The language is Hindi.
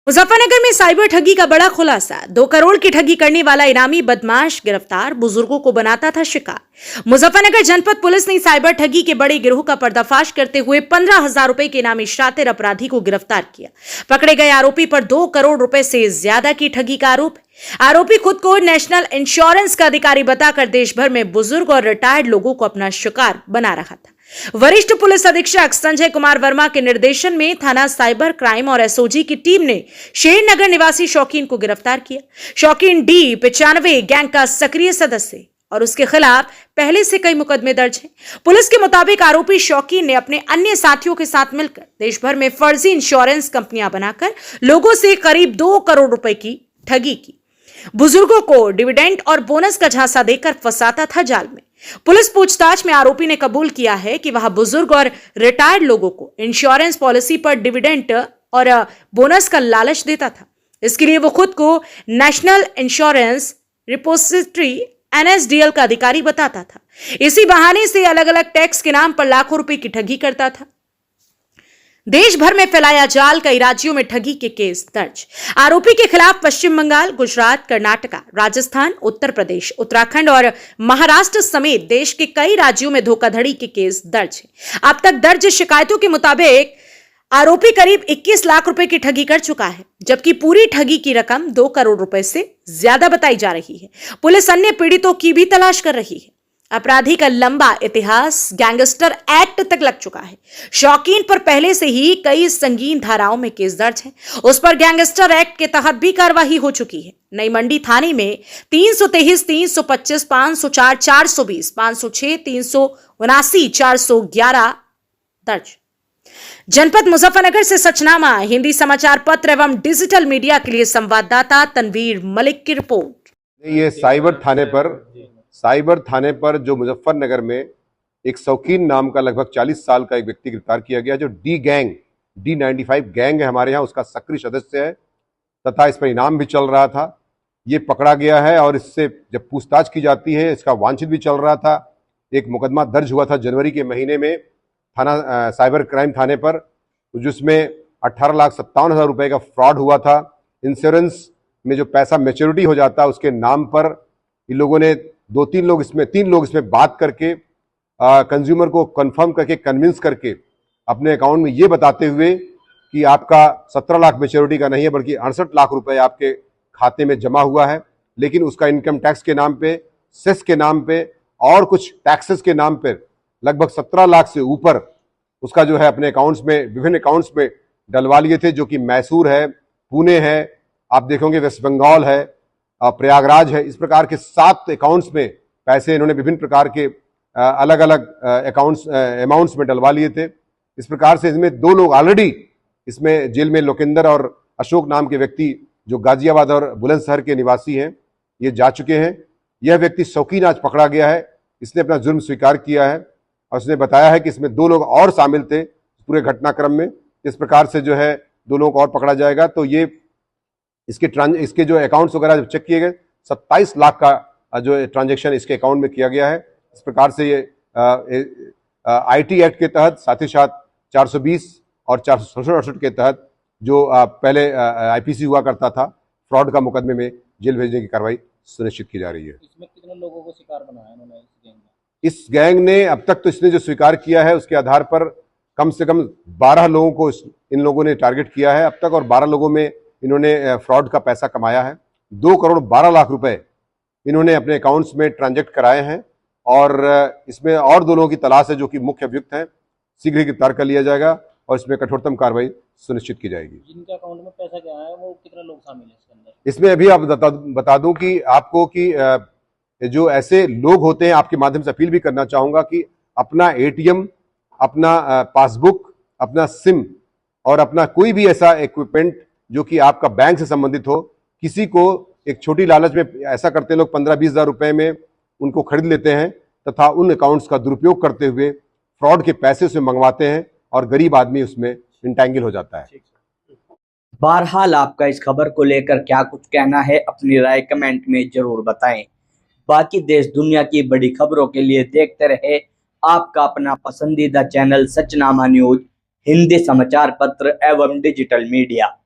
मुजफ्फरनगर में साइबर ठगी का बड़ा खुलासा। 2 करोड़ की ठगी करने वाला इनामी बदमाश गिरफ्तार, बुजुर्गों को बनाता था शिकार। मुजफ्फरनगर जनपद पुलिस ने साइबर ठगी के बड़े गिरोह का पर्दाफाश करते हुए 15,000 रुपए के इनामी शातिर अपराधी को गिरफ्तार किया। पकड़े गए आरोपी पर 2 करोड़ रुपए से ज्यादा की ठगी का आरोप है। आरोपी खुद को नेशनल इंश्योरेंस का अधिकारी बताकर देश भर में बुजुर्ग और रिटायर्ड लोगों को अपना शिकार बना रहा था। वरिष्ठ पुलिस अधीक्षक संजय कुमार वर्मा के निर्देशन में थाना साइबर क्राइम और एसओजी की टीम ने शेरनगर निवासी शौकीन को गिरफ्तार किया। शौकीन D95 गैंग का सक्रिय सदस्य और उसके खिलाफ पहले से कई मुकदमे दर्ज हैं। पुलिस के मुताबिक आरोपी शौकीन ने अपने अन्य साथियों के साथ मिलकर देश भर में फर्जी इंश्योरेंस कंपनियां बनाकर लोगों से करीब 2 करोड़ रुपए की ठगी की। बुजुर्गों को डिविडेंड और बोनस का झांसा देकर फंसाता था जाल में। पुलिस पूछताछ में आरोपी ने कबूल किया है कि वह बुजुर्ग और रिटायर्ड लोगों को इंश्योरेंस पॉलिसी पर डिविडेंड और बोनस का लालच देता था। इसके लिए वो खुद को नेशनल इंश्योरेंस रिपोजिटरी NSDL का अधिकारी बताता था। इसी बहाने से अलग अलग टैक्स के नाम पर लाखों रुपए की ठगी करता था। देश भर में फैलाया जाल, कई राज्यों में ठगी के केस दर्ज। आरोपी के खिलाफ पश्चिम बंगाल, गुजरात, कर्नाटका, राजस्थान, उत्तर प्रदेश, उत्तराखंड और महाराष्ट्र समेत देश के कई राज्यों में धोखाधड़ी के केस दर्ज हैं। अब तक दर्ज शिकायतों के मुताबिक आरोपी करीब 21 लाख रुपए की ठगी कर चुका है, जबकि पूरी ठगी की रकम 2 करोड़ रुपए से ज्यादा बताई जा रही है। पुलिस अन्य पीड़ितों की भी तलाश कर रही है। अपराधी का लंबा इतिहास गैंगस्टर एक्ट तक लग चुका है। शौकीन पर पहले से ही कई संगीन धाराओं में केस दर्ज है। उस पर गैंगस्टर एक्ट के तहत भी कार्रवाई हो चुकी है। नई मंडी थाने में 323, 325, 504, 420, 506, 379, 411 दर्ज। जनपद मुजफ्फरनगर से सचनामा हिंदी समाचार पत्र एवं डिजिटल मीडिया के लिए संवाददाता तनवीर मलिक की रिपोर्ट। ये साइबर थाने पर जो मुजफ्फरनगर में एक शौकीन नाम का लगभग 40 साल का एक व्यक्ति गिरफ्तार किया गया, जो D95 गैंग है हमारे यहाँ, उसका सक्रिय सदस्य है तथा इस पर इनाम भी चल रहा था। ये पकड़ा गया है और इससे जब पूछताछ की जाती है, इसका वांछित भी चल रहा था। एक मुकदमा दर्ज हुआ था जनवरी के महीने में थाना साइबर क्राइम थाने पर, जिसमें 18,57,000 रुपये का फ्रॉड हुआ था। इंश्योरेंस में जो पैसा मैच्योरिटी हो जाता है उसके नाम पर इन लोगों ने 3 लोग इसमें बात करके कंज्यूमर को कंफर्म करके कन्विंस करके अपने अकाउंट में ये बताते हुए कि आपका 17 लाख मैच्योरिटी का नहीं है बल्कि 68 लाख रुपए आपके खाते में जमा हुआ है, लेकिन उसका इनकम टैक्स के नाम पे, सेस के नाम पे और कुछ टैक्सेस के नाम पे लगभग 17 लाख से ऊपर उसका जो है अपने अकाउंट्स में, विभिन्न अकाउंट्स में डलवा लिए थे, जो कि मैसूर है, पुणे है, आप देखोगे वेस्ट बंगाल है, प्रयागराज है। इस प्रकार के 7 अकाउंट्स में पैसे इन्होंने विभिन्न प्रकार के अलग अलग अमाउंट्स में डलवा लिए थे। इस प्रकार से इसमें 2 लोग ऑलरेडी इसमें जेल में, लोकेंद्र और अशोक नाम के व्यक्ति जो गाजियाबाद और बुलंदशहर के निवासी हैं, ये जा चुके हैं। यह व्यक्ति शौकीन आज पकड़ा गया है। इसने अपना जुर्म स्वीकार किया है और उसने बताया है कि इसमें 2 लोग और शामिल थे पूरे घटनाक्रम में। इस प्रकार से जो है 2 लोगों को और पकड़ा जाएगा। तो ये इसके जो अकाउंट्स वगैरह चेक किए गए, 27 लाख का जो ट्रांजैक्शन इसके अकाउंट में किया गया है। इस प्रकार से ये IT एक्ट के तहत, साथ ही साथ 420 और 468 के तहत जो पहले IPC हुआ करता था, फ्रॉड का मुकदमे में जेल भेजने की कार्रवाई सुनिश्चित की जा रही है। इसमें कितने लोगों को शिकार बनाया इन्होंने इस गैंग ने? अब तक तो इसने जो स्वीकार किया है उसके आधार पर कम से कम 12 लोगों को इन लोगों ने टारगेट किया है अब तक, और 12 लोगों में इन्होंने फ्रॉड का पैसा कमाया है। 2 करोड़ 12 लाख रुपए इन्होंने अपने अकाउंट्स में ट्रांजैक्ट कराए हैं और इसमें और 2 लोगों की तलाश है जो कि मुख्य अभियुक्त हैं। शीघ्र ही गिरफ्तार कर लिया जाएगा और इसमें कठोरतम कार्रवाई सुनिश्चित की जाएगी। जिनके अकाउंट में पैसा गया है वो कितने लोग शामिल हैं इसके अंदर? इसमें अभी आप बता दूं कि आपको कि जो ऐसे लोग होते हैं, आपके माध्यम से अपील भी करना चाहूंगा कि अपना ATM, अपना पासबुक, अपना सिम और अपना कोई भी ऐसा इक्विपमेंट जो कि आपका बैंक से संबंधित हो, किसी को एक छोटी लालच में ऐसा करते हैं लोग 15-20 हज़ार रुपए में उनको खरीद लेते हैं तथा उन अकाउंट्स का दुरुपयोग करते हुए फ्रॉड के पैसे उसमें मंगवाते हैं और गरीब आदमी उसमें इंटैंगल हो जाता है। बहरहाल आपका इस खबर को लेकर क्या कुछ कहना है, अपनी राय कमेंट में जरूर बताएं। बाकी देश दुनिया की बड़ी खबरों के लिए देखते रहे आपका अपना पसंदीदा चैनल सचनामा न्यूज, हिंदी समाचार पत्र एवं डिजिटल मीडिया।